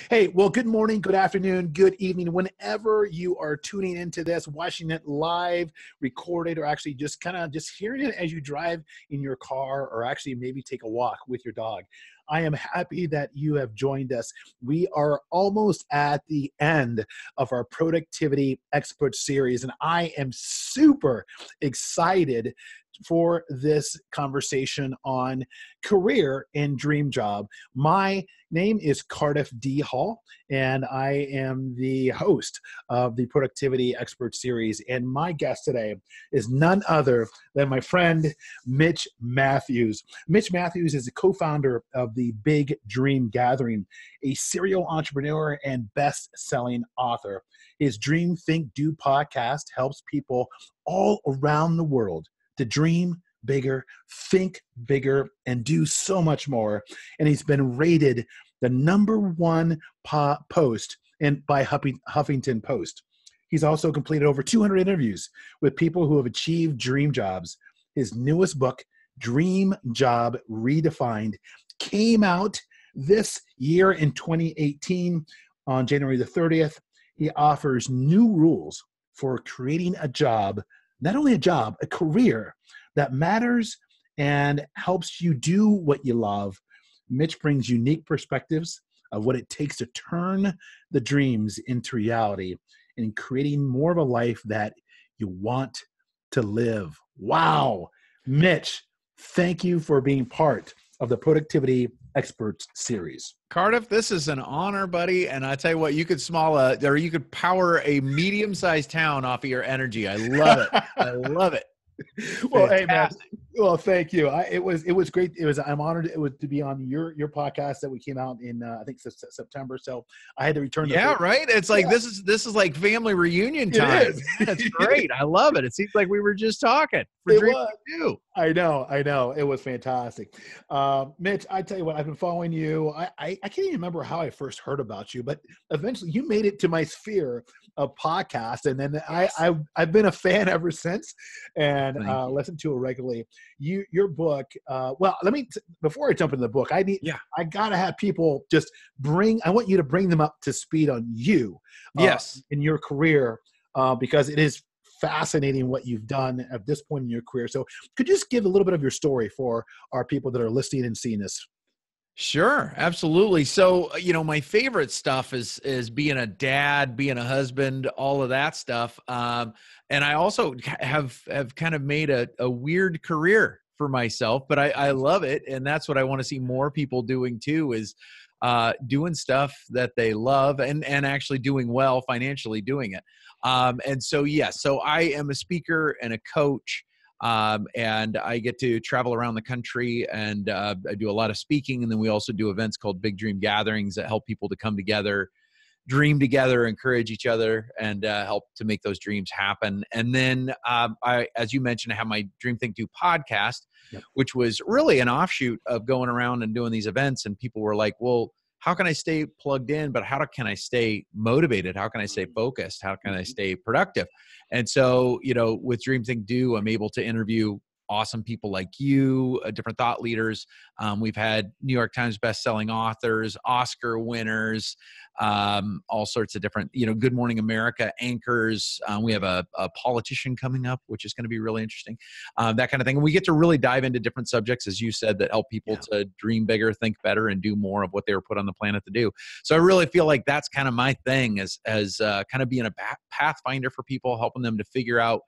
Hey, well, good morning, good afternoon, good evening. Whenever you are tuning into this, watching it live, recorded, or actually just hearing it as you drive in your car or actually maybe take a walk with your dog. I am happy that you have joined us. We are almost at the end of our Productivity Expert Series, and I am super excited for this conversation on career and dream job. My name is Cardiff D. Hall, and I am the host of the Productivity Expert Series. And my guest today is none other than my friend, Mitch Matthews. Mitch Matthews is the co-founder of the Big Dream Gathering, a serial entrepreneur and best-selling author. His Dream, Think, Do podcast helps people all around the world to dream bigger, think bigger, and do so much more. And he's been rated the #1 post by Huffington Post. He's also completed over 200 interviews with people who have achieved dream jobs. His newest book, Dream Job Redefined, came out this year in 2018 on January the 30th. He offers new rules for creating a job, not only a job, a career that matters and helps you do what you love. Mitch brings unique perspectives of what it takes to turn the dreams into reality and creating more of a life that you want to live. Wow. Mitch, thank you for being part of the Productivity Experts Series. Cardiff, this is an honor, buddy. And I tell you what, you could you could power a medium-sized town off of your energy. I love it. I love it. Well, hey man. Well, thank you. It was great. I'm honored to be on your podcast that we came out in I think September. So I had to return. Right. It's like this is like family reunion time. It's great. I love it. It seems like we were just talking. I know. It was fantastic. Mitch, I tell you what, I've been following you. I can't even remember how I first heard about you, but eventually you made it to my sphere of podcast, and then I've been a fan ever since, and listened to it regularly. Your book. Well, before I jump into the book, I gotta have people I want you to bring them up to speed on you. In your career, because it is fascinating what you've done at this point in your career. So could you just give a little bit of your story for our people that are listening and seeing this? Sure, absolutely. So, my favorite stuff is being a dad, being a husband, all of that stuff. And I also have kind of made a weird career for myself, but I love it. And that's what I want to see more people doing too, is doing stuff that they love and actually doing well financially doing it. So I am a speaker and a coach. And I get to travel around the country, and I do a lot of speaking. And then we also do events called Big Dream Gatherings that help people to come together, dream together, encourage each other, and help to make those dreams happen. And then as you mentioned, I have my Dream, Think, Do podcast, which was really an offshoot of going around and doing these events. And people were like, well, how can I stay plugged in, but how can I stay motivated? How can I stay focused? How can I stay productive? And so, with Dream, Think, Do, I'm able to interview awesome people like you, different thought leaders. We've had New York Times bestselling authors, Oscar winners, all sorts of different, Good Morning America anchors. We have a politician coming up, which is going to be really interesting, that kind of thing. And we get to really dive into different subjects, as you said, that help people to dream bigger, think better, and do more of what they were put on the planet to do. So I really feel like that's kind of my thing, as kind of being a pathfinder for people, helping them to figure out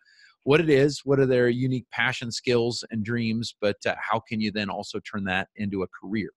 what it is, what are their unique passion, skills, and dreams, but how can you then also turn that into a career?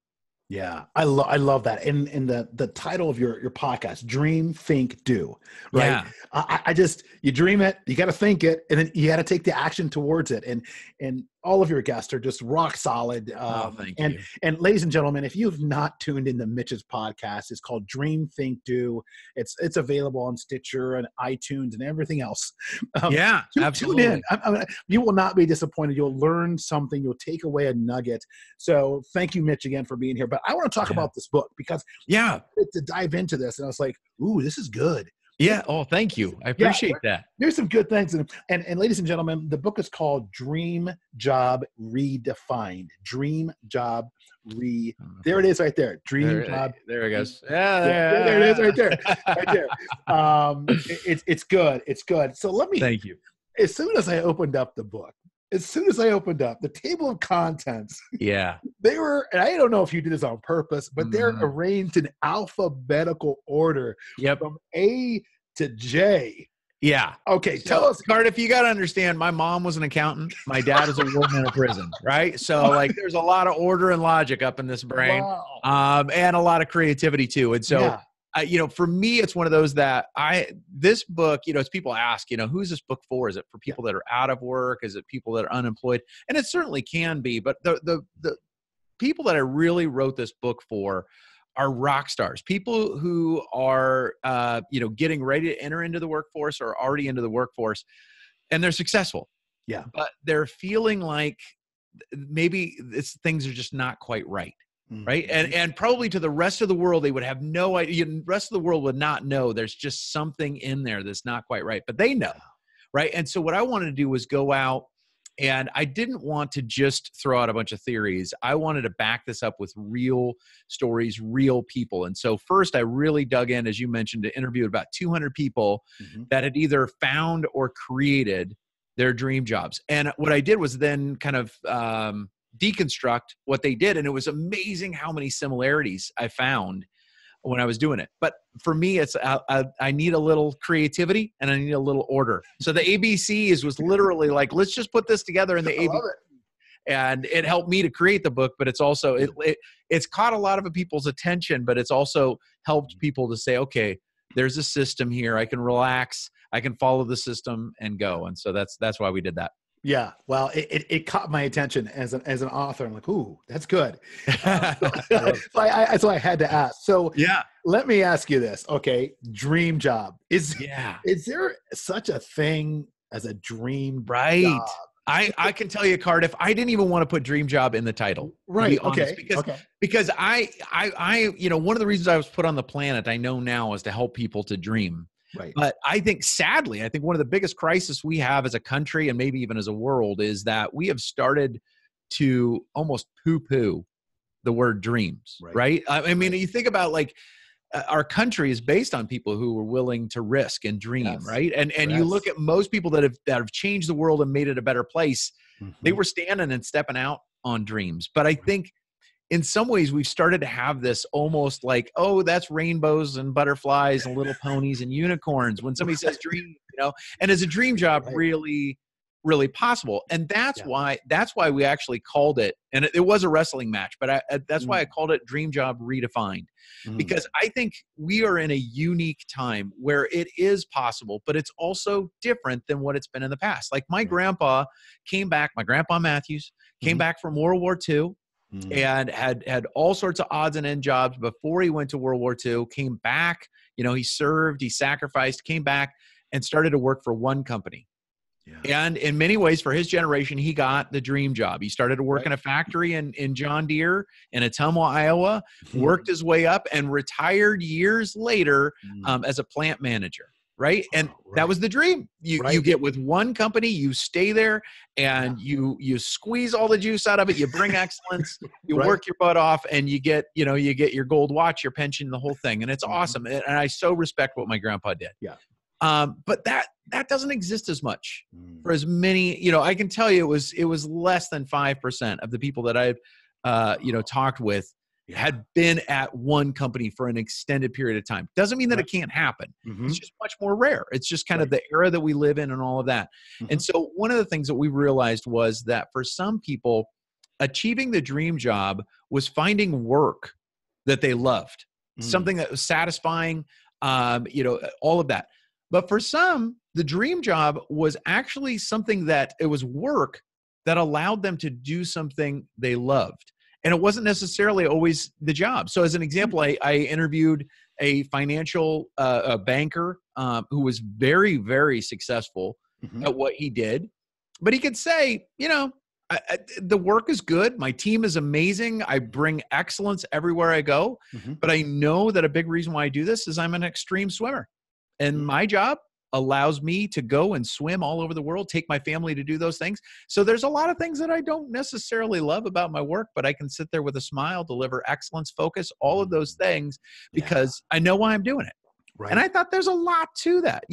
Yeah, I love that. And the title of your podcast, Dream, Think, Do, right? Yeah. You dream it, you got to think it, and then you got to take the action towards it. And all of your guests are just rock solid. Thank you. And ladies and gentlemen, if you've not tuned into Mitch's podcast, it's called Dream, Think, Do. It's available on Stitcher and iTunes and everything else. Absolutely. Tune in. You will not be disappointed. You'll learn something. You'll take away a nugget. So thank you, Mitch, again for being here. But I want to talk about this book because to dive into this, and I was like, ooh, this is good. Yeah. Oh, thank you. I Yeah, appreciate that. there's some good things. And ladies and gentlemen, the book is called Dream Job Redefined. Dream Job There it is right there. Dream Job. There it goes. Yeah, there it is right there. Right Yeah. there. It's good. It's good. So let me, Thank you. as soon as I opened up the book, as soon as I opened up the table of contents, Yeah. they were, and I don't know if you did this on purpose, but they're Mhm. arranged in alphabetical order Yep. from A to J. Yeah. Okay, tell So, us. Cardiff, you got to understand, my mom was an accountant. My dad is a warden in a prison, right? So, like, there's a lot of order and logic up in this brain, Wow. and a lot of creativity too. And so, Yeah. for me, it's one of those that this book, as people ask, who's this book for? Is it for people that are out of work? Is it people that are unemployed? And it certainly can be, but the people that I really wrote this book for are rock stars, people who are, getting ready to enter into the workforce or already into the workforce, and they're successful. Yeah. But they're feeling like maybe things are just not quite right. Right. And probably to the rest of the world, they would have no idea. The rest of the world would not know there's just something in there that's not quite right, but they know. Right. And so what I wanted to do was go out, and I didn't want to just throw out a bunch of theories. I wanted to back this up with real stories, real people. And so first I really dug in, as you mentioned, to interview about 200 people that had either found or created their dream jobs. And what I did was then kind of deconstruct what they did. And it was amazing how many similarities I found when I was doing it. But for me, it's I need a little creativity and I need a little order. So the ABCs was literally like, let's just put this together in the ABC. And it helped me to create the book, but it's also, it's caught a lot of people's attention, but it's also helped people to say, okay, there's a system here. I can relax. I can follow the system and go. And so that's why we did that. Yeah, well, it caught my attention as an author. I'm like, ooh, that's good. So I had to ask. So Yeah, let me ask you this. Okay, dream job. Is there such a thing as a dream job? I can tell you, Cardiff, I didn't even want to put dream job in the title. Right. To be honest, because I one of the reasons I was put on the planet, I know now, is to help people to dream. Right. But I think, sadly, one of the biggest crises we have as a country and maybe even as a world is that we have started to almost poo-poo the word dreams, right? I mean, you think about, like, our country is based on people who were willing to risk and dream, right? And you look at most people that have changed the world and made it a better place, they were standing and stepping out on dreams. But I think in some ways we've started to have this almost like, oh, that's rainbows and butterflies and little ponies and unicorns when somebody says dream, and is a dream job really, really possible? And that's why we actually called it, and it was a wrestling match, but that's why I called it Dream Job Redefined, because I think we are in a unique time where it is possible, but it's also different than what it's been in the past. Like my grandpa Matthews came back from World War II. And had all sorts of odds and end jobs before he went to World War II, came back, he served, he sacrificed, came back and started to work for one company. And in many ways, for his generation, he got the dream job. He started to work in a factory in John Deere in Ottumwa, Iowa, worked his way up and retired years later as a plant manager. Right. And that was the dream. You get with one company, you stay there, and you squeeze all the juice out of it. You bring excellence, you work your butt off, and you get your gold watch, your pension, the whole thing. And it's awesome. And I so respect what my grandpa did. Yeah. But that doesn't exist as much for as many, I can tell you it was less than 5% of the people that I've, talked with had been at one company for an extended period of time. Doesn't mean that it can't happen. It's just much more rare. It's just kind of the era that we live in and all of that. And so one of the things that we realized was that for some people, achieving the dream job was finding work that they loved, something that was satisfying, all of that. But for some, the dream job was actually something that it was work that allowed them to do something they loved. And it wasn't necessarily always the job. So as an example, I interviewed a financial banker who was very, very successful at what he did. But he could say, the work is good. My team is amazing. I bring excellence everywhere I go. But I know that a big reason why I do this is I'm an extreme swimmer. And my job allows me to go and swim all over the world, take my family to do those things. So there's a lot of things that I don't necessarily love about my work, but I can sit there with a smile, deliver excellence, focus, all of those things because I know why I'm doing it. Right. And I thought there's a lot to that.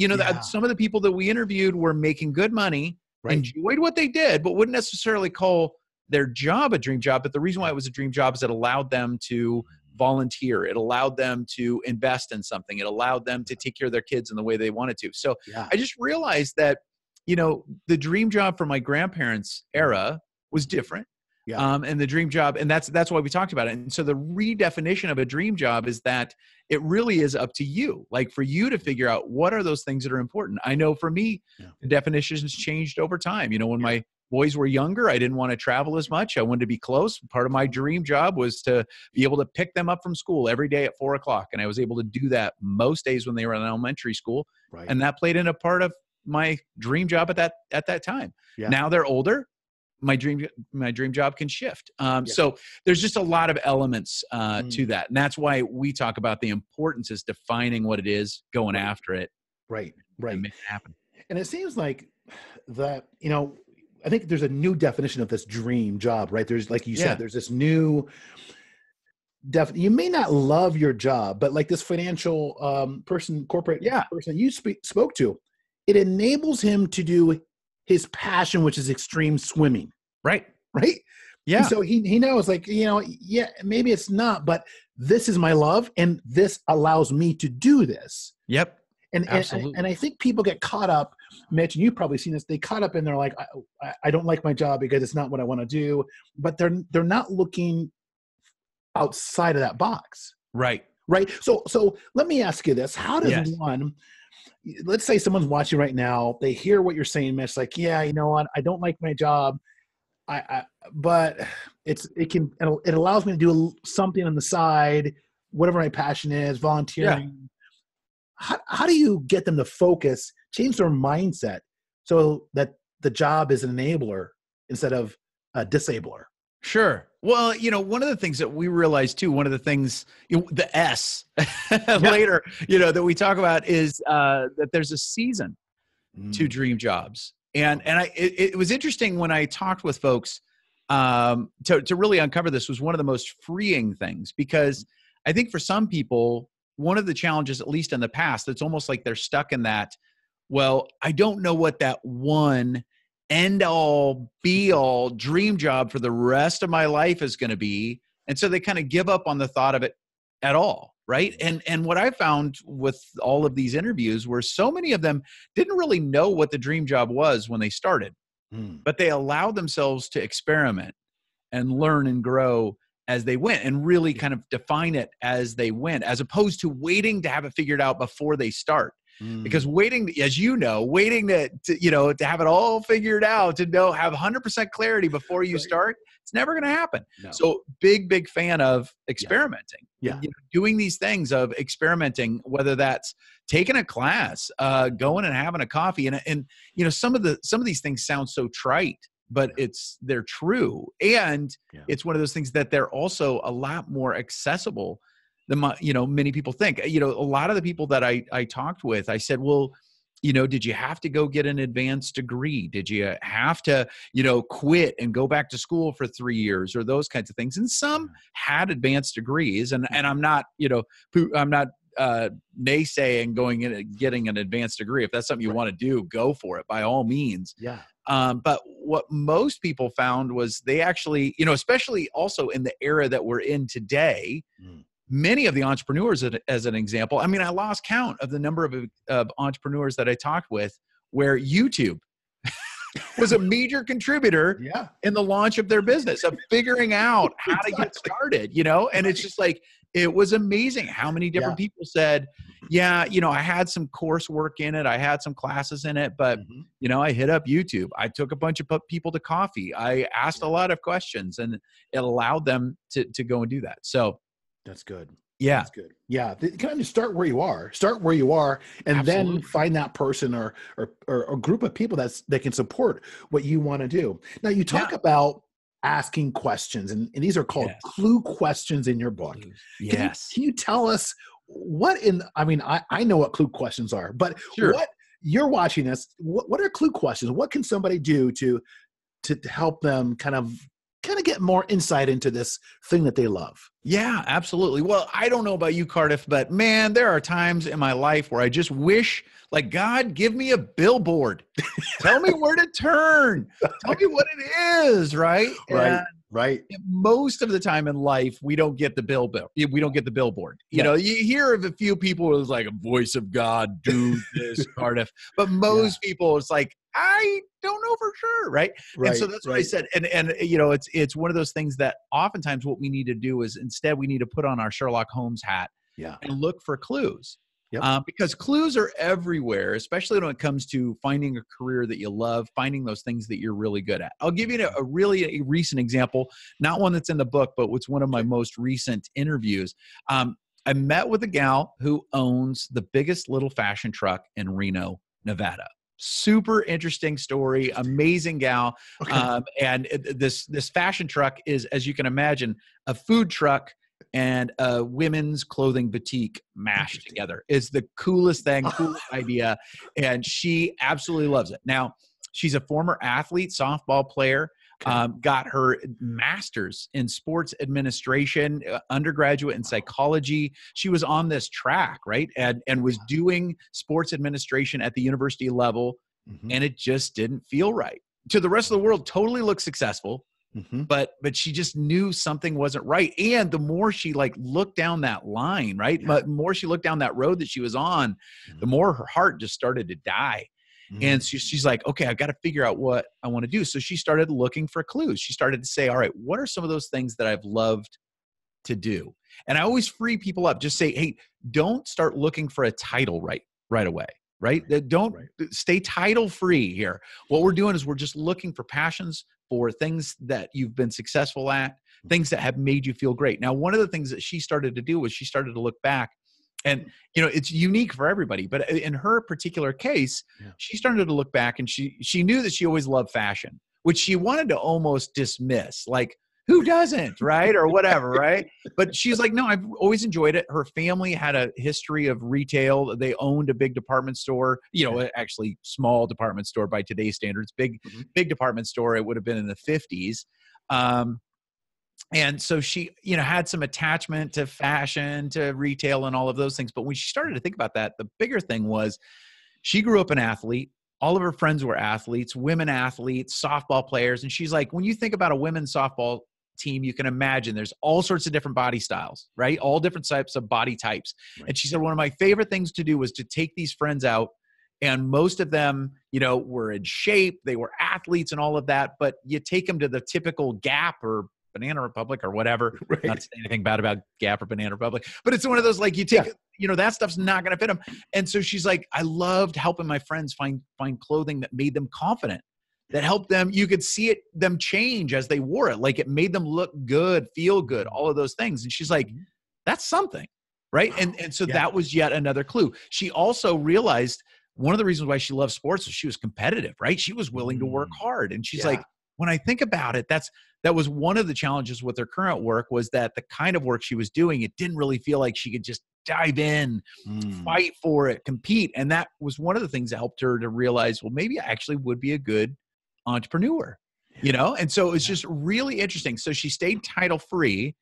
Some of the people that we interviewed were making good money, enjoyed what they did, but wouldn't necessarily call their job a dream job. But the reason why it was a dream job is it allowed them to volunteer. It allowed them to invest in something. It allowed them to take care of their kids in the way they wanted to. So I just realized that, the dream job for my grandparents' era was different. And the dream job, and that's why we talked about it. And so the redefinition of a dream job is that it really is up to you, like for you to figure out what are those things that are important. I know for me, the definition has changed over time. When my boys were younger, I didn't want to travel as much. I wanted to be close. Part of my dream job was to be able to pick them up from school every day at 4:00. And I was able to do that most days when they were in elementary school. And that played in a part of my dream job at that time. Now they're older. My dream job can shift. So there's just a lot of elements to that. And that's why we talk about the importance is defining what it is, going after it. Right. And make it happen. And it seems like that, I think there's a new definition of this dream job, right? There's, like you said, there's this new you may not love your job, but like this financial corporate person you spoke to, it enables him to do his passion, which is extreme swimming. Right. Yeah. And so he knows, like, maybe it's not, but this is my love, and this allows me to do this. Yep. Absolutely. And I think people get caught up, Mitch, and you've probably seen this. They caught up and they're like, I don't like my job because it's not what I want to do. But they're not looking outside of that box. Right. So let me ask you this: how does one? Let's say someone's watching right now. They hear what you're saying, Mitch. Like, yeah, you know what? I don't like my job. But it allows me to do something on the side, whatever my passion is, volunteering. Yeah. How do you get them to focus, change their mindset so that the job is an enabler instead of a disabler? Sure. Well, one of the things that we realized too, one of the things, the S later, that we talk about is that there's a season to dream jobs. And it was interesting when I talked with folks to really uncover this. Was one of the most freeing things, because I think for some people, one of the challenges, at least in the past, it's almost like they're stuck in that, well, I don't know what that one end all be all dream job for the rest of my life is going to be. And so they kind of give up on the thought of it at all. Right. And what I found with all of these interviews were so many of them didn't really know what the dream job was when they started, but they allowed themselves to experiment and learn and grow as they went, and really kind of define it as they went, as opposed to waiting to have it figured out before they start. Because waiting, as waiting to have it all figured out, to have 100% clarity before you start, it's never going to happen. No. So big fan of experimenting. Doing these things of experimenting, whether that's taking a class, going and having a coffee, and some of these things sound so trite, but they're true. And it's one of those things that they're also a lot more accessible than many people think. A lot of the people that I talked with, I said, well, did you have to go get an advanced degree? Did you have to, quit and go back to school for 3 years, or those kinds of things? And some had advanced degrees, and I'm not, I'm not naysaying going in and getting an advanced degree. If that's something you want to do, go for it by all means. But what most people found was they actually, especially also in the era that we're in today, many of the entrepreneurs, as an example, I mean, I lost count of the number of entrepreneurs that I talked with where YouTube was a major contributor in the launch of their business, of figuring out how to get started, and it's just like, it was amazing how many different people said, I had some coursework in it. I had some classes in it, but, I hit up YouTube. I took a bunch of people to coffee. I asked a lot of questions, and it allowed them to go and do that. So that's good. Yeah. That's good. Yeah. Kind of start where you are, and then find that person or a group of people that can support what you want to do. Now you talk about asking questions, and these are called clue questions in your book. Yes. Can you tell us I mean, I know what clue questions are, but Sure. what you're watching this, what are clue questions? What can somebody do to help them kind of get more insight into this thing that they love? Yeah, absolutely. Well, I don't know about you, Cardiff, but man, there are times in my life where I just wish, like, God, give me a billboard. Tell me where to turn. Tell me what it is, right? Right, And right. most of the time in life, we don't get the billboard. We don't get the billboard. You No. know, you hear of a few people who's like a voice of God, do this, Cardiff. But Yeah. most people, it's like, I don't know for sure, right? And so Right, that's what I right. said. And you know, it's one of those things that oftentimes what we need to do is instead we need to put on our Sherlock Holmes hat Yeah. and look for clues. Yep. Because clues are everywhere, especially when it comes to finding a career that you love, finding those things that you're really good at. I'll give you a really recent example, not one that's in the book, but what's one of my most recent interviews. I met with a gal who owns the biggest little fashion truck in Reno, Nevada. Super interesting story, amazing gal. Okay. And this fashion truck is, as you can imagine, a food truck and a women's clothing boutique mashed together. It's the coolest thing, coolest idea. And she absolutely loves it. Now, she's a former athlete, softball player, got her master's in sports administration, undergraduate in psychology. She was on this track, right? And was doing sports administration at the university level. Mm-hmm. And it just didn't feel right. To the rest of the world, totally looked successful. Mm-hmm. But she just knew something wasn't right. And the more she like looked down that line, right? But the more she looked down that road that she was on, the more her heart just started to die. And she's like, okay, I've got to figure out what I want to do. So she started looking for clues. She started to say, all right, what are some of those things that I've loved to do? And I always free people up. Just say, hey, don't start looking for a title right away. Right? Don't stay title free here. What we're doing is we're just looking for passions, for things that you've been successful at, things that have made you feel great. Now, one of the things that she started to do was she started to look back, and you know, it's unique for everybody, but in her particular case, she started to look back, and she knew that she always loved fashion, which she wanted to almost dismiss, like, who doesn't, right? Or whatever, right? But she's like, no, I've always enjoyed it. Her family had a history of retail. They owned a big department store, you know, actually small department store by today's standards, big department store. It would have been in the 50s. And so she, you know, had some attachment to fashion, to retail and all of those things. But when she started to think about that, the bigger thing was she grew up an athlete. All of her friends were athletes, women athletes, softball players. And she's like, when you think about a women's softball team, you can imagine there's all sorts of different body styles, right? All different types of body types. And she said, one of my favorite things to do was to take these friends out, and most of them, you know, were in shape. They were athletes and all of that, but you take them to the typical Gap or Banana Republic or whatever. Not saying anything bad about Gap or Banana Republic, but it's one of those, like, you take, you know, that stuff's not going to fit them. And so she's like, I loved helping my friends find clothing that made them confident, that helped them. You could see it, them change as they wore it. Like, it made them look good, feel good, all of those things. And she's like, that's something, right? And so that was yet another clue. She also realized one of the reasons why she loved sports was she was competitive, right? She was willing to work hard. And she's like, when I think about it, that was one of the challenges with her current work, was that the kind of work she was doing, it didn't really feel like she could just dive in, fight for it, compete. And that was one of the things that helped her to realize, well, maybe I actually would be a good entrepreneur, you know? And so it's just really interesting. So she stayed title free,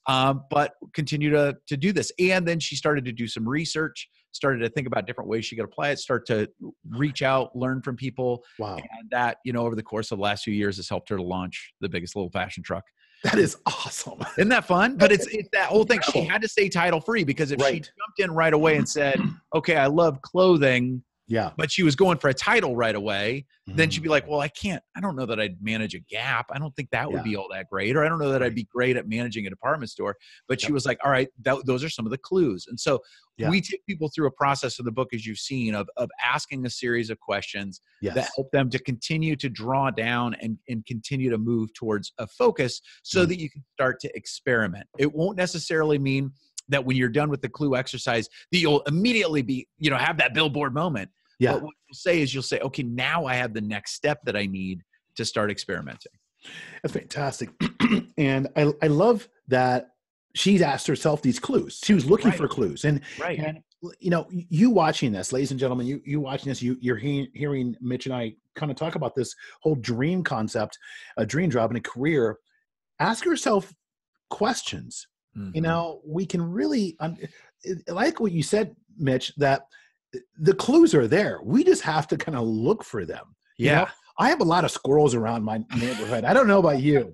but continued to do this. And then she started to do some research, started to think about different ways she could apply it, start to reach out, learn from people. Wow. And that, you know, over the course of the last few years has helped her to launch the biggest little fashion truck. That is awesome. Isn't that fun? But it's that whole thing. She had to stay title free, because if she jumped in right away and said, okay, I love clothing, but she was going for a title right away, then she'd be like, well, I don't know that I'd manage a Gap. I don't think that would be all that great. Or I don't know that I'd be great at managing a department store. But she was like, all right, those are some of the clues. And so we take people through a process of the book, as you've seen, of asking a series of questions that help them to continue to draw down and continue to move towards a focus, so that you can start to experiment. It won't necessarily mean that when you're done with the clue exercise that you'll immediately be, you know, have that billboard moment. But what you'll say is, you'll say, okay, now I have the next step that I need to start experimenting. That's fantastic. And I love that she's asked herself these clues. She was looking for clues. And you watching this, ladies and gentlemen, you watching this, you're hearing Mitch and I kind of talk about this whole dream concept, a dream job and a career. Ask yourself questions. We can really, like what you said, Mitch, that the clues are there. We just have to kind of look for them. I have a lot of squirrels around my neighborhood. I don't know about you.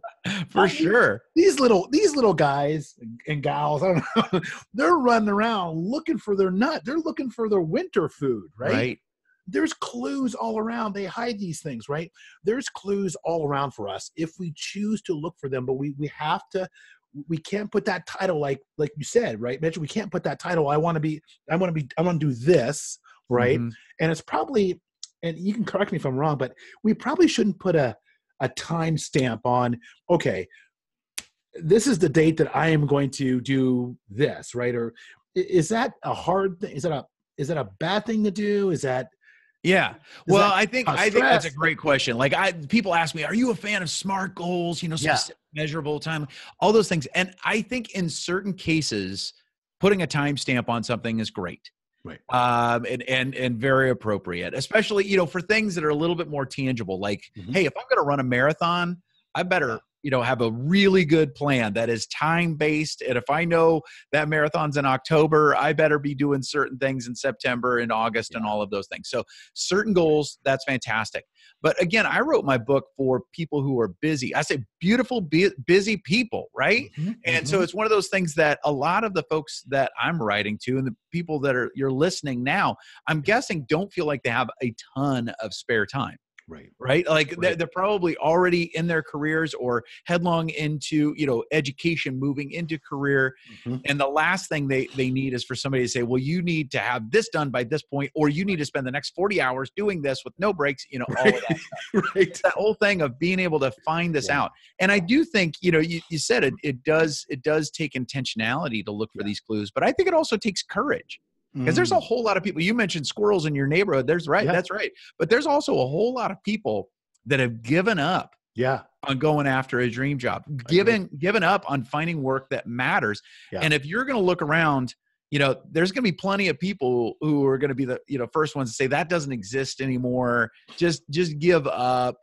For sure. These little guys and gals, I don't know, they're running around looking for their nut. They're looking for their winter food, right? There's clues all around. They hide these things, right? There's clues all around for us if we choose to look for them, but we have to. We can't put that title like you said, right, Mitch? We can't put that title. I want to do this, right? And it's probably, and you can correct me if I'm wrong, but we probably shouldn't put a time stamp on, okay, this is the date that I am going to do this, right? Or is that a hard thing? Is that a bad thing to do? Is that, well, I think that's a great question. Like people ask me, are you a fan of SMART goals? Specific, measurable time, all those things. And I think in certain cases, putting a timestamp on something is great. Right. And very appropriate, especially, for things that are a little bit more tangible. Like, hey, if I'm going to run a marathon, I better, have a really good plan that is time-based. And if I know that marathon's in October, I better be doing certain things in September and August and all of those things. So certain goals, that's fantastic. But again, I wrote my book for people who are busy. I say beautiful, busy people, right? And so it's one of those things that a lot of the folks that I'm writing to and the people that you're listening now, I'm guessing don't feel like they have a ton of spare time. Right. Like they're probably already in their careers or headlong into, education, moving into career. And the last thing they need is for somebody to say, well, you need to have this done by this point, or you need to spend the next 40 hours doing this with no breaks, all of that stuff. It's that whole thing of being able to find this out. And I do think, you said it does take intentionality to look for these clues, but I think it also takes courage. Because there's a whole lot of people. You mentioned squirrels in your neighborhood. That's right. But there's also a whole lot of people that have given up on going after a dream job, given up on finding work that matters. And if you're going to look around, there's going to be plenty of people who are going to be the first ones to say that doesn't exist anymore. Just give up,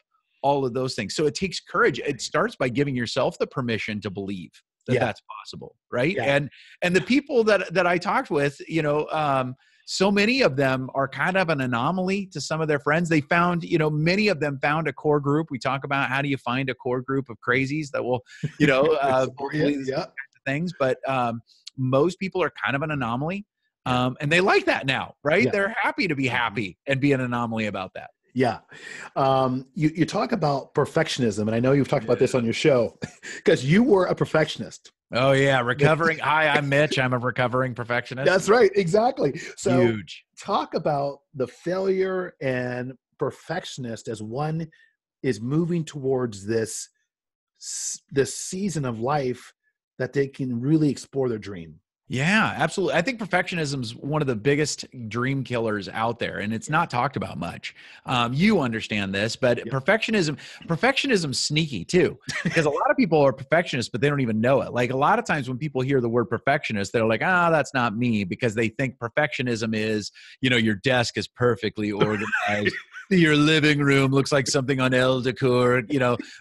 all of those things. So it takes courage. It starts by giving yourself the permission to believe that's possible, right? And the people that I talked with, so many of them are kind of an anomaly to some of their friends. They found, many of them found a core group. We talk about how do you find a core group of crazies that will, these kinds of things. But most people are kind of an anomaly, and they like that now, right? They're happy to be happy and be an anomaly about that. Yeah. You talk about perfectionism, and I know you've talked about this on your show because you were a perfectionist. Oh, yeah. Recovering. Hi, I'm Mitch. I'm a recovering perfectionist. That's right. Exactly. So huge. Talk about the failure and perfectionist as one is moving towards this season of life that they can really explore their dream. Yeah, absolutely. I think perfectionism is one of the biggest dream killers out there, and it's not talked about much. You understand this, but perfectionism's sneaky too, because a lot of people are perfectionists, but they don't even know it. Like a lot of times when people hear the word perfectionist, they're like, that's not me, because they think perfectionism is, your desk is perfectly organized. Your living room looks like something on Elle Decor,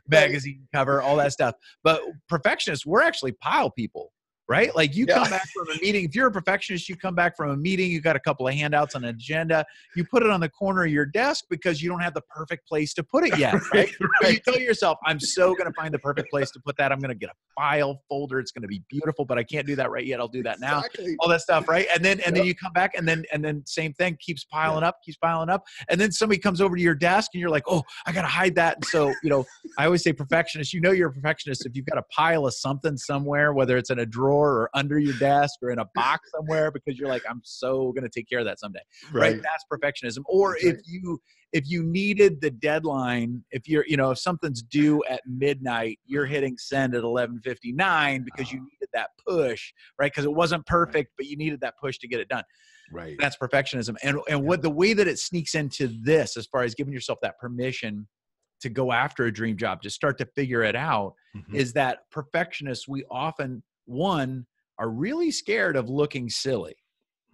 magazine cover, all that stuff. But perfectionists, we're actually pile people. Right? Like you come back from a meeting. If you're a perfectionist, you come back from a meeting, you got a couple of handouts on an agenda, you put it on the corner of your desk because you don't have the perfect place to put it yet. Right? You tell yourself, I'm so going to find the perfect place to put that. I'm going to get a file folder. It's going to be beautiful, but I can't do that right yet. I'll do that now. All that stuff. Right. And then you come back and then same thing keeps piling up. And then somebody comes over to your desk and you're like, oh, I got to hide that. And so, I always say perfectionist, you're a perfectionist if you've got a pile of something somewhere, whether it's in a drawer or under your desk or in a box somewhere, because you're like, I'm so going to take care of that someday. Right. That's perfectionism. Or if you needed the deadline, if something's due at midnight, you're hitting send at 11:59 because you needed that push, right? Because it wasn't perfect, but you needed that push to get it done. Right. That's perfectionism. And what the way that it sneaks into this, as far as giving yourself that permission to go after a dream job, to start to figure it out, is that perfectionists, we often one, are really scared of looking silly.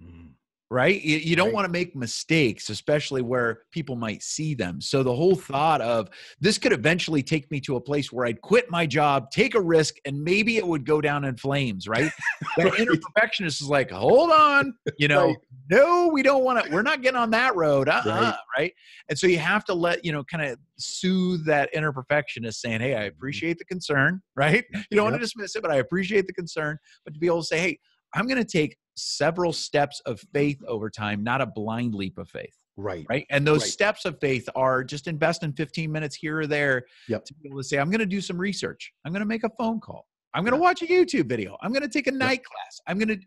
Mm. Right? You don't Right. want to make mistakes, especially where people might see them. So the whole thought of this could eventually take me to a place where I'd quit my job, take a risk, and maybe it would go down in flames, right? That Right. inner perfectionist is like, hold on, Right. no, we don't want to, we're not getting on that road. Right. Right? And so you have to let, kind of soothe that inner perfectionist saying, hey, I appreciate the concern, right? You don't want to dismiss it, but I appreciate the concern. But to be able to say, hey, I'm going to take several steps of faith over time, not a blind leap of faith. Right. Right. And those Right. steps of faith are just invest in 15 minutes here or there Yep. to be able to say, I'm going to do some research. I'm going to make a phone call. I'm going to watch a YouTube video. I'm going to take a night class. I'm going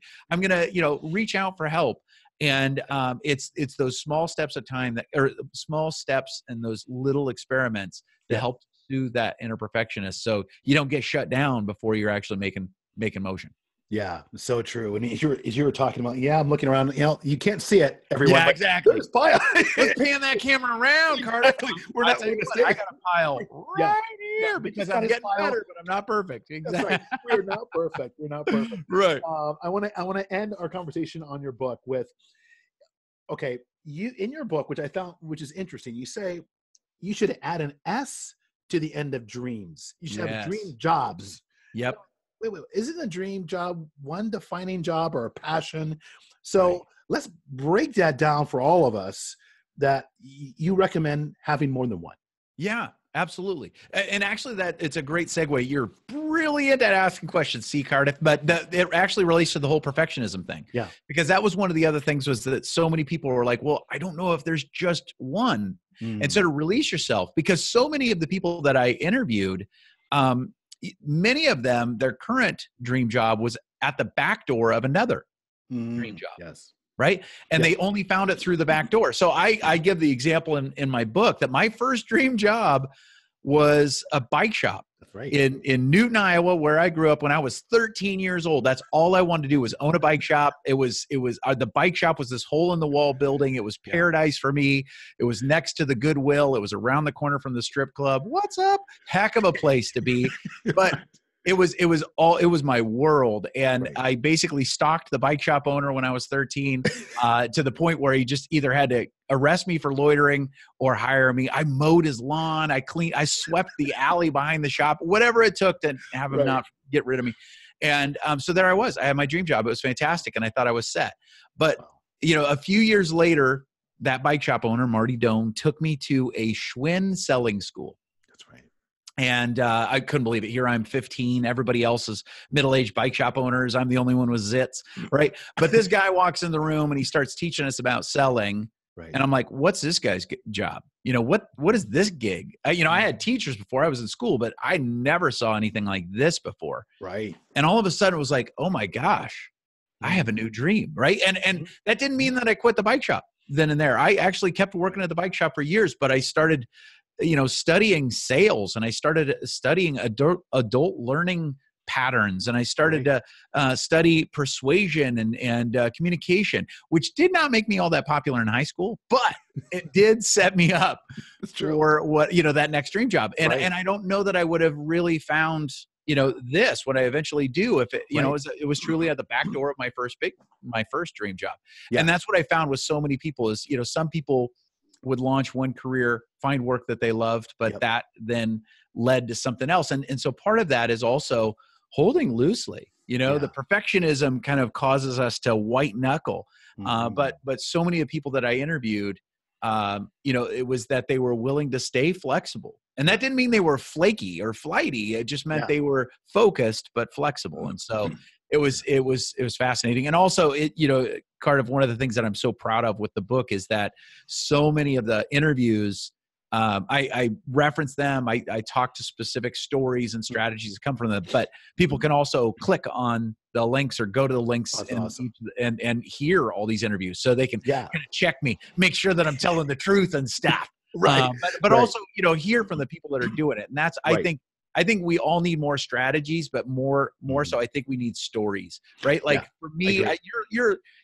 to, reach out for help. And it's those small steps of time or small steps and those little experiments that help soothe that inner perfectionist. So you don't get shut down before you're actually making motion. Yeah, so true. And as you were talking about, I'm looking around, you can't see it, everyone. Yeah, exactly. There's pile. Let's pan that camera around, Cardiff. We're not going to I got a pile right here because I'm getting better, but I'm not perfect. Exactly. That's right. We're not perfect. We're not perfect. Right. I want to end our conversation on your book with, okay, you in your book, which is interesting, you say you should add an S to the end of dreams. You should have dream jobs. Yep. Wait, isn't a dream job one defining job or a passion? So let's break that down for all of us, that you recommend having more than one. Yeah, absolutely. And actually it's a great segue. You're brilliant at asking questions, Cardiff, but it actually relates to the whole perfectionism thing. Yeah. Because that was one of the other things, was that so many people were like, well, I don't know if there's just one. And so to release yourself, because so many of the people that I interviewed, many of them, their current dream job was at the back door of another dream job. Yes. Right. And they only found it through the back door. So I give the example in my book that my first dream job was a bike shop. That's right. In Newton, Iowa, where I grew up when I was 13 years old. That's all I wanted to do, was own a bike shop. It was the bike shop was this hole in the wall building. It was paradise for me. It was next to the Goodwill. It was around the corner from the strip club. What's up? Heck of a place to be. But it was my world. And I basically stalked the bike shop owner when I was 13, to the point where he just either had to arrest me for loitering or hire me. I mowed his lawn. I swept the alley behind the shop, whatever it took to have him not get rid of me. And so there I was. I had my dream job. It was fantastic. And I thought I was set. But, a few years later, that bike shop owner, Marty Doan, took me to a Schwinn selling school. And I couldn't believe it. Here I'm 15. Everybody else is middle-aged bike shop owners. I'm the only one with zits, right? But this guy walks in the room and he starts teaching us about selling. Right. And I'm like, what's this guy's job? What is this gig? I had teachers before I was in school, but I never saw anything like this before. Right. And all of a sudden it was like, oh my gosh, I have a new dream. Right. And that didn't mean that I quit the bike shop then and there. I actually kept working at the bike shop for years, but I started studying sales, and I started studying adult learning patterns, and I started to study persuasion and communication, which did not make me all that popular in high school, but it did set me up for what, that next dream job. And I don't know that I would have really found, this, what I eventually do, if it, it was truly at the back door of my first dream job. Yeah. And that's what I found with so many people is, some people would launch one career, find work that they loved, but that then led to something else. And so part of that is also holding loosely, the perfectionism kind of causes us to white knuckle. But so many of the people that I interviewed, it was that they were willing to stay flexible. And that didn't mean they were flaky or flighty. It just meant they were focused, but flexible. And so it was fascinating. And also Cardiff, one of the things that I'm so proud of with the book is that so many of the interviews, I reference them. I talk to specific stories and strategies that come from them, but people can also click on the links or go to the links and hear all these interviews, so they can kind of check me, make sure that I'm telling the truth and stuff. Right. But also, hear from the people that are doing it. And that's, I think we all need more strategies, but more so I think we need stories, right? Like for me,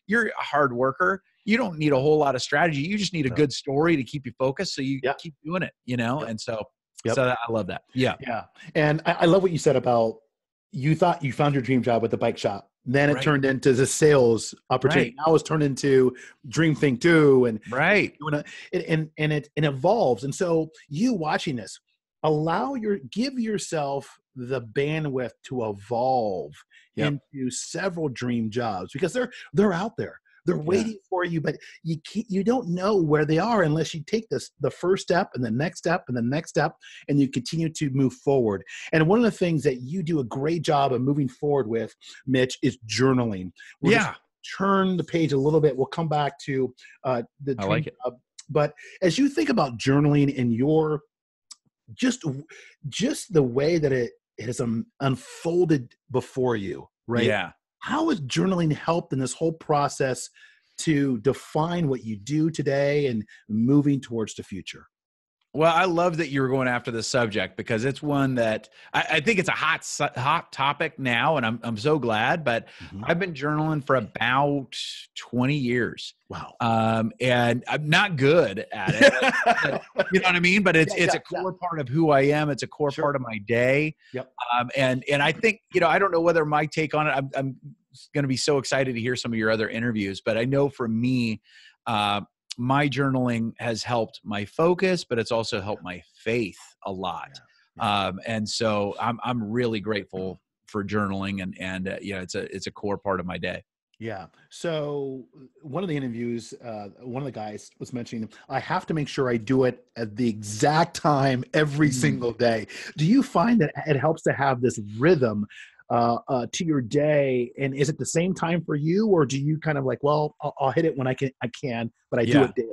you're a hard worker. You don't need a whole lot of strategy. You just need a good story to keep you focused. So you keep doing it, And so I love that. Yeah. Yeah. And I love what you said about, you thought you found your dream job at the bike shop. Then it Right. turned into the sales opportunity. Right. Now it's turned into Dream Think 2, and Right. it evolves. And so you watching this, give yourself the bandwidth to evolve Yep. into several dream jobs, because they're out there. They're waiting for you, but you don't know where they are unless you take the first step and the next step and the next step, and you continue to move forward. And one of the things that you do a great job of moving forward with, Mitch, is journaling. We'll just turn the page a little bit. We'll come back to the I dream like it. job. But as you think about journaling in your just the way that it has unfolded before you, right? Yeah. How has journaling helped in this whole process to define what you do today and moving towards the future? Well, I love that you were going after this subject, because it's one that I think it's a hot topic now, and I'm so glad. But I've been journaling for about 20 years. Wow. And I'm not good at it. You know what I mean? But it's a core part of who I am. It's a core part of my day. Yep. And I think, I don't know whether my take on it, I'm going to be so excited to hear some of your other interviews, but I know for me, my journaling has helped my focus, but it's also helped my faith a lot. And so I'm really grateful for journaling, and it's a core part of my day. Yeah. So one of the interviews, one of the guys was mentioning, I have to make sure I do it at the exact time every single day. Do you find that it helps to have this rhythm to your day? And is it the same time for you, or do you kind of like, well, I'll hit it when I can, but I do it daily?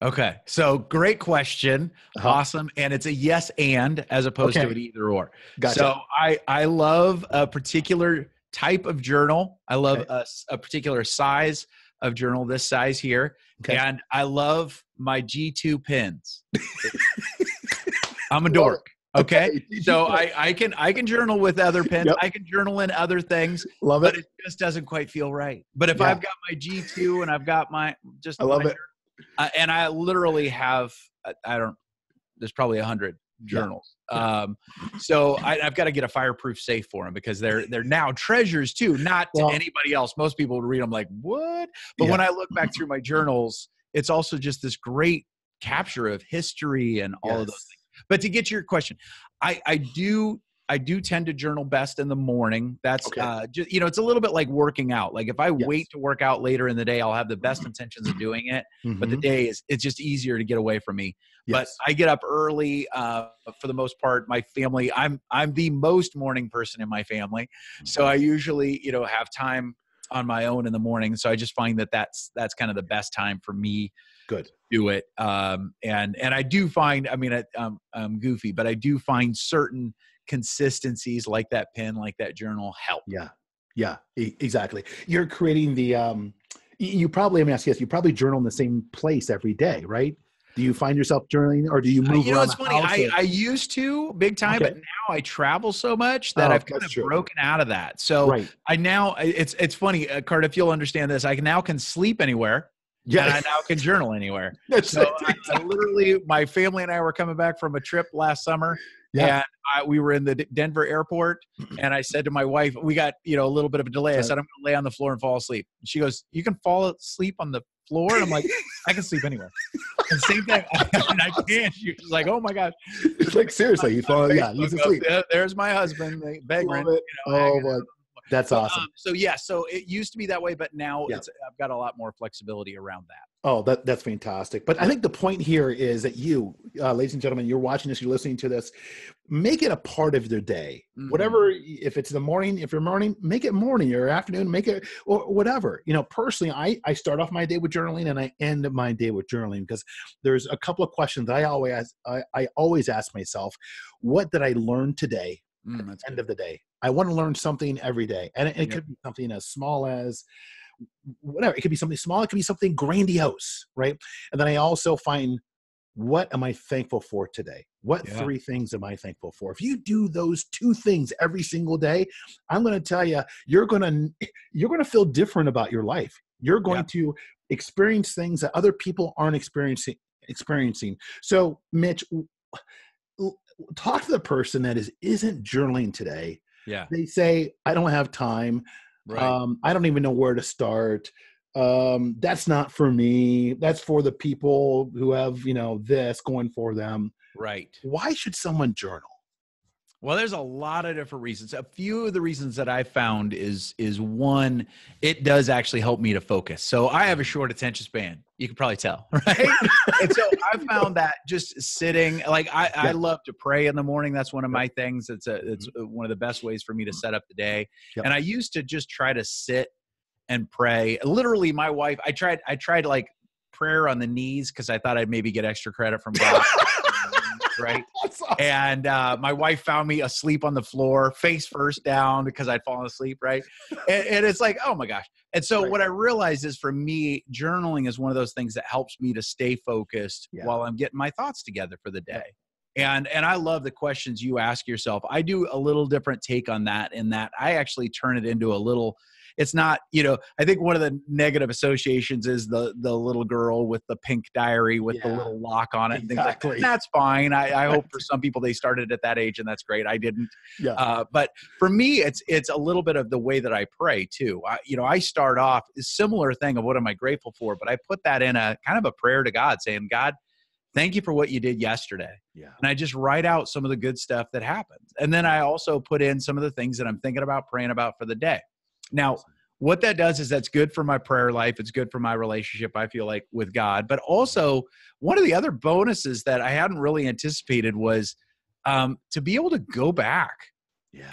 Okay. So great question. Awesome. And it's a yes and as opposed to an either or. Gotcha. So I love a particular type of journal. I love a particular size of journal, this size here. And I love my G2 pens. I'm a dork. Okay. So I can journal with other pens. I can journal in other things. But it just doesn't quite feel right. But if I've got my G2 and I've got I love it. And I literally have, there's probably 100 journals. So I've got to get a fireproof safe for them, because they're now treasures too, not to anybody else. Most people would read them like, what? But when I look back through my journals, it's also just this great capture of history and all of those things. But to get to your question, I do tend to journal best in the morning. That's just, it's a little bit like working out. Like if I wait to work out later in the day, I'll have the best intentions of doing it. But the day it's just easier to get away from me. But I get up early for the most part. My family, I'm the most morning person in my family. So I usually, have time on my own in the morning. So I just find that's kind of the best time for me. Good. Do it. And I do find, I'm goofy, but I do find certain consistencies like that pen, like that journal help. Yeah, exactly. You're creating the, you probably, let me ask you this, you probably journal in the same place every day, right? Do you find yourself journaling, or do you move around? It's funny. I used to big time, but now I travel so much that I've kind of broken out of that. So I now, it's funny, Cardiff, you'll understand this. I now can sleep anywhere. And I now can journal anywhere. I literally, my family and I were coming back from a trip last summer, and we were in the Denver airport, and I said to my wife, we got, a little bit of a delay. I said, I'm going to lay on the floor and fall asleep. And she goes, you can fall asleep on the floor? And I'm like, I can sleep anywhere. And same thing, and I can't. She was like, oh my God. It's like, seriously, he's asleep. There's my husband, Vagrant. That's awesome. So it used to be that way, but now I've got a lot more flexibility around that. Oh, that's fantastic. But I think the point here is that you, ladies and gentlemen, you're watching this, you're listening to this, make it a part of your day. Whatever, if it's the morning, if you're morning, make it morning, or afternoon, make it, or whatever. Personally, I start off my day with journaling, and I end my day with journaling, because there's a couple of questions I always ask myself. What did I learn today? At the end of the day, I want to learn something every day, and it could be something as small as whatever. It could be something small. It could be something grandiose, right? And then I also find, what am I thankful for today? What 3 things am I thankful for? If you do those 2 things every single day, I'm going to tell you, you're going to feel different about your life. You're going to experience things that other people aren't experiencing. So, Mitch, talk to the person that isn't journaling today, Yeah. They say, I don't have time. Right. I don't even know where to start. That's not for me. That's for the people who have, this going for them. Right. Why should someone journal? Well, there's a lot of different reasons. A few of the reasons that I found is one, it does actually help me to focus. So I have a short attention span. You can probably tell, right? And so I found that just sitting, like I love to pray in the morning. That's one of my things. It's one of the best ways for me to set up the day. Yep. And I used to just try to sit and pray. Literally, my wife, I tried like prayer on the knees because I thought I'd maybe get extra credit from God. Right. Awesome. And my wife found me asleep on the floor, face first down because I'd fallen asleep. Right. And it's like, oh my gosh. And so what I realized is for me, journaling is one of those things that helps me to stay focused while I'm getting my thoughts together for the day. And I love the questions you ask yourself. I do a little different take on that in that I actually turn it into a little, it's not, I think one of the negative associations is the little girl with the pink diary with the little lock on it. And things like that. And that's fine. I hope for some people they started at that age and that's great. I didn't. Yeah. But for me, it's a little bit of the way that I pray too. I start off a similar thing of what am I grateful for, but I put that in a kind of a prayer to God saying, God, thank you for what you did yesterday. Yeah. And I just write out some of the good stuff that happened. And then I also put in some of the things that I'm thinking about, praying about for the day. Now, what that does is that's good for my prayer life. It's good for my relationship, I feel like, with God. But also, one of the other bonuses that I hadn't really anticipated was to be able to go back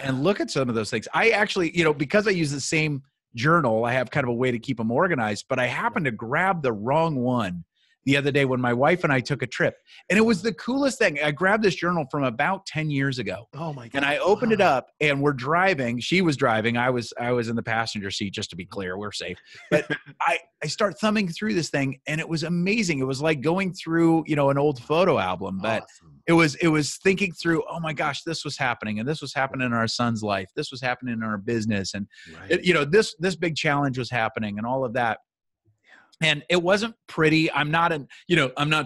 and look at some of those things. I actually, because I use the same journal, I have kind of a way to keep them organized, but I happened to grab the wrong one the other day when my wife and I took a trip. And it was the coolest thing. I grabbed this journal from about 10 years ago. Oh my God. And I opened it up and we're driving. She was driving. I was in the passenger seat, just to be clear, we're safe. But I start thumbing through this thing and it was amazing. It was like going through, an old photo album, but it was thinking through, oh my gosh, this was happening. And this was happening in our son's life. This was happening in our business. And, this big challenge was happening and all of that. And it wasn't pretty. I'm not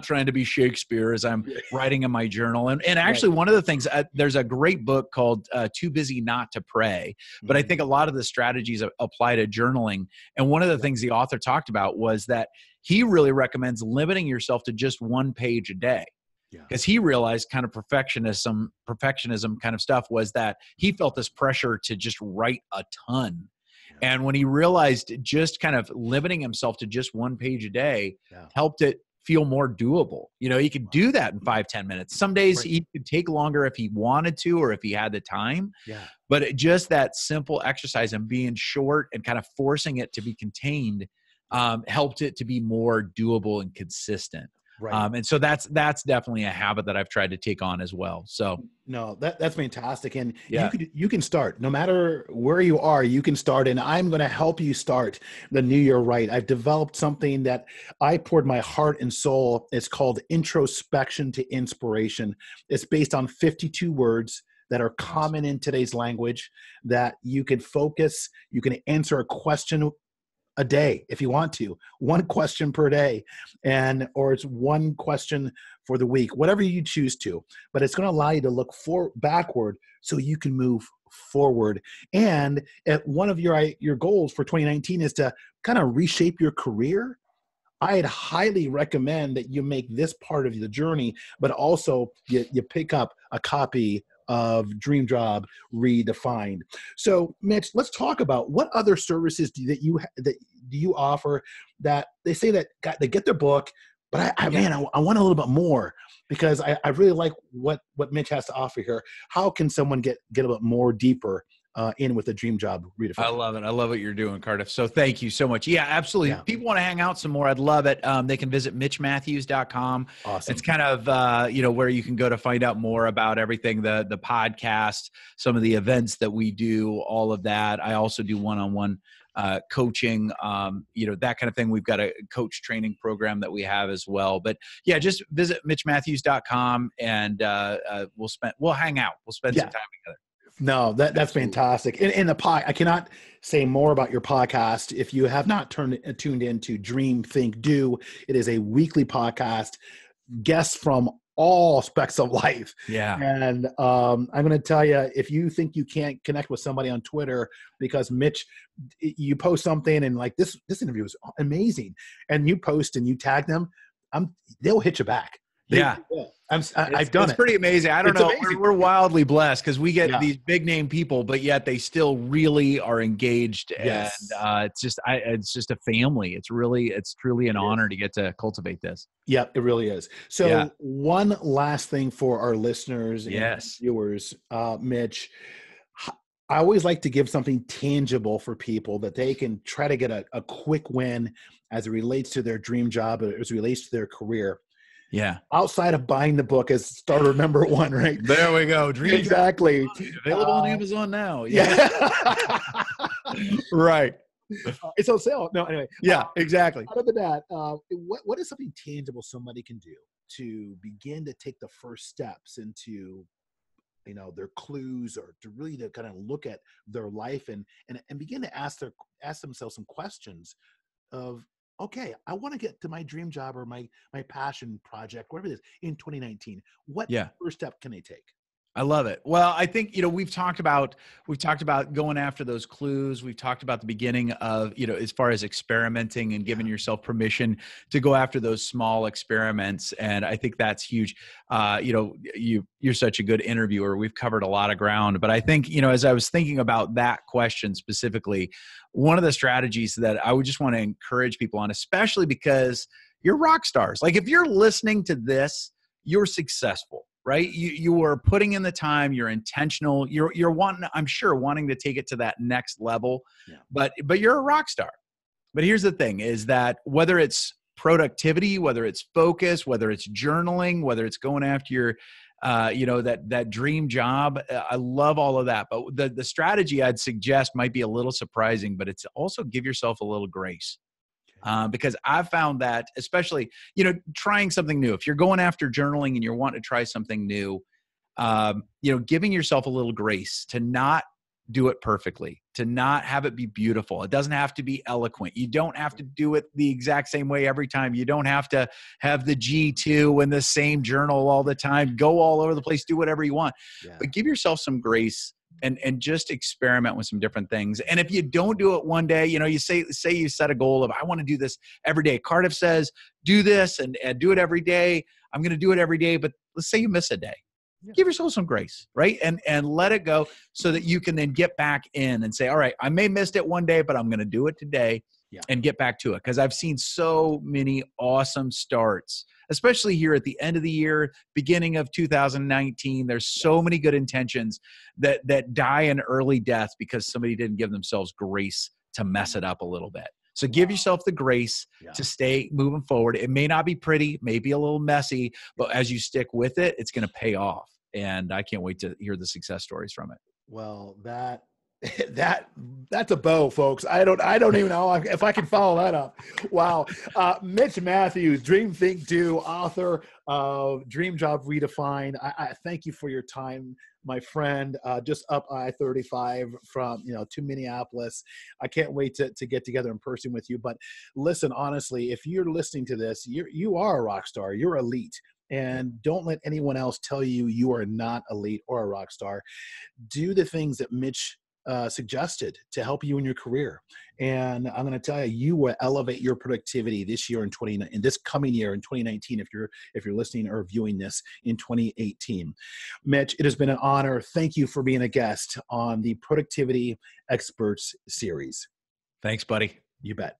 trying to be Shakespeare as I'm writing in my journal. And actually one of the things, there's a great book called Too Busy Not to Pray. But I think a lot of the strategies apply to journaling. And one of the things the author talked about was that he really recommends limiting yourself to just one page a day. Because he realized kind of perfectionism kind of stuff was that he felt this pressure to just write a ton. And when he realized just kind of limiting himself to just one page a day helped it feel more doable. He could do that in 5-10 minutes. Some days he could take longer if he wanted to or if he had the time. But just that simple exercise and being short and kind of forcing it to be contained helped it to be more doable and consistent. Right. And so that's definitely a habit that I've tried to take on as well. So no, that's fantastic. And you can start no matter where you are, you can start. And I'm going to help you start the new year right. I've developed something that I poured my heart and soul. It's called Introspection to Inspiration. It's based on 52 words that are common in today's language that you can focus. You can answer a question a day if you want to, one question per day, or it's one question for the week, whatever you choose to, but it's going to allow you to look backward so you can move forward. And one of your goals for 2019 is to kind of reshape your career. I'd highly recommend that you make this part of the journey, but also you pick up a copy of Dream Job Redefined. So, Mitch, let's talk about what other services do you offer that they say that they get their book, but I want a little bit more because I really like what Mitch has to offer here. How can someone get a bit more deeper in with the Dream Job Redefined? I love it. I love what you're doing, Cardiff. So thank you so much. Yeah, absolutely. If people want to hang out some more, I'd love it. They can visit mitchmatthews.com. Awesome. It's kind of, where you can go to find out more about everything, the podcast, some of the events that we do, all of that. I also do one-on-one coaching, that kind of thing. We've got a coach training program that we have as well. But yeah, just visit mitchmatthews.com and we'll hang out. We'll spend some time together. No, that's fantastic. And I cannot say more about your podcast. If you have not tuned into Dream, Think, Do, it is a weekly podcast. Guests from all aspects of life. Yeah. And I'm going to tell you, if you think you can't connect with somebody on Twitter because Mitch, you post something and like this interview is amazing, and you post and you tag them, they'll hit you back. Yeah. I've done it. It's pretty amazing. I don't It's know. amazing. We're wildly blessed because we get these big name people, but yet they still really are engaged. Yes. And it's just a family. It's truly an honor to get to cultivate this. Yeah, it really is. So one last thing for our listeners and viewers, Mitch, I always like to give something tangible for people that they can try to get a quick win as it relates to their dream job, as it relates to their career. Yeah. Outside of buying the book as starter number one, right? There we go. Dream exactly. Available on Amazon now. Yeah. Right. It's on sale. No, anyway. Yeah, exactly. Other than that, what is something tangible somebody can do to begin to take the first steps into, their clues, or to really to kind of look at their life and begin to ask themselves some questions of, okay, I want to get to my dream job or my passion project, whatever it is, in 2019. What first step can they take? I love it. Well, I think, we've talked about going after those clues. We've talked about the beginning of, as far as experimenting and giving yourself permission to go after those small experiments. And I think that's huge. You're such a good interviewer. We've covered a lot of ground, but I think, as I was thinking about that question specifically, one of the strategies that I would just want to encourage people on, especially because you're rock stars. Like if you're listening to this, you're successful. Right? You are putting in the time, you're intentional, you're wanting to take it to that next level, but you're a rock star. But here's the thing is that whether it's productivity, whether it's focus, whether it's journaling, whether it's going after your, that dream job, I love all of that. But the strategy I'd suggest might be a little surprising, but it's also give yourself a little grace. Because I've found that, especially, trying something new, if you're going after journaling and you're wanting to try something new, giving yourself a little grace to not do it perfectly, to not have it be beautiful. It doesn't have to be eloquent. You don't have to do it the exact same way every time. You don't have to have the G2 in the same journal all the time, go all over the place, do whatever you want, but give yourself some grace. And just experiment with some different things. And if you don't do it one day, you say you set a goal of, I want to do this every day. Cardiff says, do this and do it every day. I'm going to do it every day. But let's say you miss a day. Give yourself some grace, right? And let it go so that you can then get back in and say, all right, I may missed it one day, but I'm going to do it today and get back to it. Because I've seen so many awesome starts, especially here at the end of the year, beginning of 2019. There's so many good intentions that die an early death because somebody didn't give themselves grace to mess it up a little bit. So give yourself the grace to stay moving forward. It may not be pretty, may be a little messy, but as you stick with it, it's going to pay off. And I can't wait to hear the success stories from it. Well, that's a bow, folks. I don't even know if I can follow that up. Wow. Mitch Matthews, Dream Think Do, author of Dream Job Redefined. I thank you for your time, my friend. Just up I-35 from, to Minneapolis. I can't wait to get together in person with you. But listen, honestly, if you're listening to this, you are a rock star. You're elite. And don't let anyone else tell you you are not elite or a rock star. Do the things that Mitch suggested to help you in your career. And I'm going to tell you, you will elevate your productivity this year in this coming year in 2019, if you're listening or viewing this in 2018. Mitch, it has been an honor. Thank you for being a guest on the Productivity Experts series. Thanks, buddy. You bet.